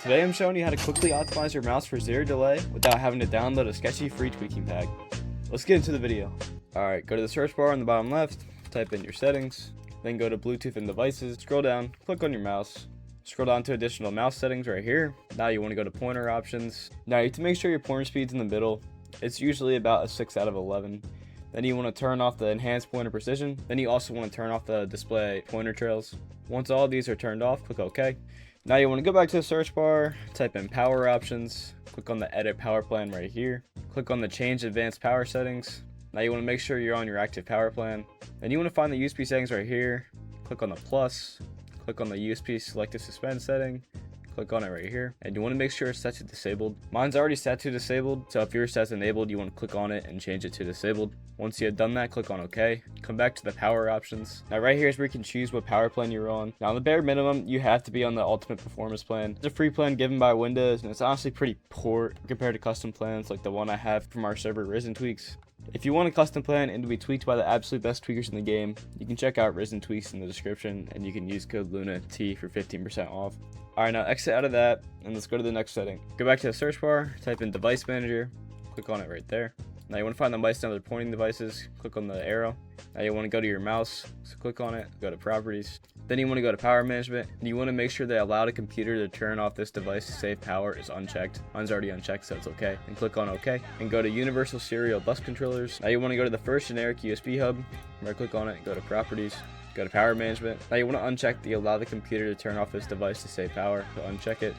Today I'm showing you how to quickly optimize your mouse for zero delay without having to download a sketchy free tweaking pack. Let's get into the video. Alright, go to the search bar on the bottom left, type in your settings, then go to Bluetooth and devices, scroll down, click on your mouse, scroll down to additional mouse settings right here. Now you want to go to pointer options. Now you have to make sure your pointer speed's in the middle. It's usually about a 6 out of 11. Then you want to turn off the enhanced pointer precision. Then you also want to turn off the display pointer trails. Once all of these are turned off, click OK. Now you want to go back to the search bar, type in power options, click on the edit power plan right here, click on the change advanced power settings. Now you want to make sure you're on your active power plan. Then you want to find the USB settings right here, click on the plus, click on the USB selective suspend setting, click on it right here, and you want to make sure it's set to disabled. Mine's already set to disabled, so if yours says enabled, you want to click on it and change it to disabled. Once you have done that, click on OK. Come back to the power options. Now right here is where you can choose what power plan you're on. Now on the bare minimum, you have to be on the ultimate performance plan. It's a free plan given by Windows, and it's honestly pretty poor compared to custom plans like the one I have from our server Risen Tweaks. If you want a custom plan and to be tweaked by the absolute best tweakers in the game, you can check out Risen Tweaks in the description, and you can use code LUNAT for 15% off. Alright, now exit out of that, and let's go to the next setting. Go back to the search bar, type in device manager, click on it right there. Now you want to find the mice and other pointing devices, click on the arrow. Now you want to go to your mouse, so click on it, go to properties. Then you want to go to power management, and you want to make sure that allow the computer to turn off this device to save power is unchecked. Mine's already unchecked, so it's okay. And click on OK, and go to universal serial bus controllers. Now you want to go to the first generic USB hub, right click on it, go to properties, go to power management. Now you want to uncheck the allow the computer to turn off this device to save power, so uncheck it,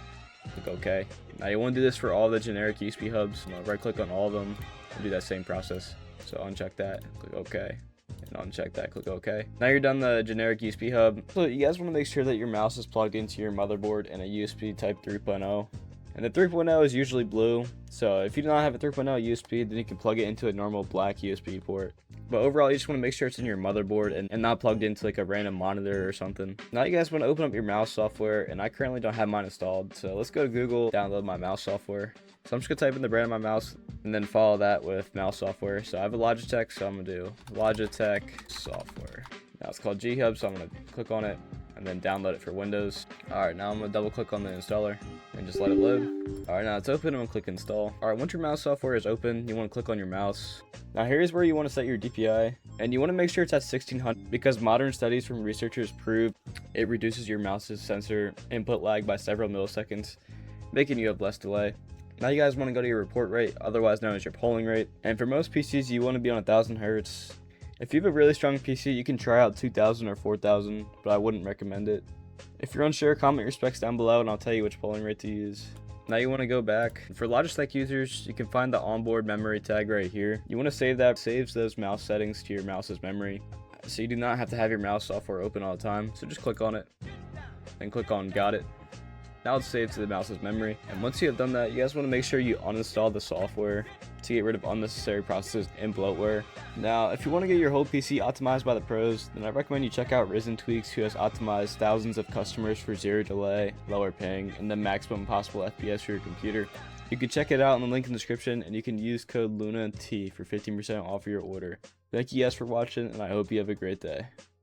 click OK. Now you want to do this for all the generic USB hubs, right click on all of them, and do that same process. So uncheck that, click OK, and uncheck that, click OK. Now you're done the generic USB hub. So you guys want to make sure that your mouse is plugged into your motherboard and a USB type 3.0. And the 3.0 is usually blue, so if you do not have a 3.0 USB, then you can plug it into a normal black USB port. But overall, you just want to make sure it's in your motherboard and not plugged into like a random monitor or something. Now you guys want to open up your mouse software, and I currently don't have mine installed, so let's go to Google, download my mouse software. So I'm just going to type in the brand of my mouse, and then follow that with mouse software. So I have a Logitech, so I'm going to do Logitech software. Now it's called G-Hub, so I'm going to click on it and then download it for Windows. Alright, now I'm going to double click on the installer and just let it load. Alright, now it's open, I'm going to click install. Alright, once your mouse software is open, you want to click on your mouse. Now here's where you want to set your DPI, and you want to make sure it's at 1600 because modern studies from researchers prove it reduces your mouse's sensor input lag by several milliseconds, making you have less delay. Now you guys want to go to your report rate, otherwise known as your polling rate, and for most PCs you want to be on 1000 Hz. If you have a really strong PC, you can try out 2000 or 4000, but I wouldn't recommend it. If you're unsure, comment your specs down below and I'll tell you which polling rate to use. Now you want to go back. For Logitech users, you can find the onboard memory tag right here. You want to save that. It saves those mouse settings to your mouse's memory, so you do not have to have your mouse software open all the time. So just click on it, then click on got it. Now it's saved to the mouse's memory, and once you have done that, you guys want to make sure you uninstall the software to get rid of unnecessary processes and bloatware. Now, if you want to get your whole PC optimized by the pros, then I recommend you check out Risen Tweaks, who has optimized thousands of customers for zero delay, lower ping, and the maximum possible FPS for your computer. You can check it out in the link in the description, and you can use code LUNAT for 15% off your order. Thank you guys for watching, and I hope you have a great day.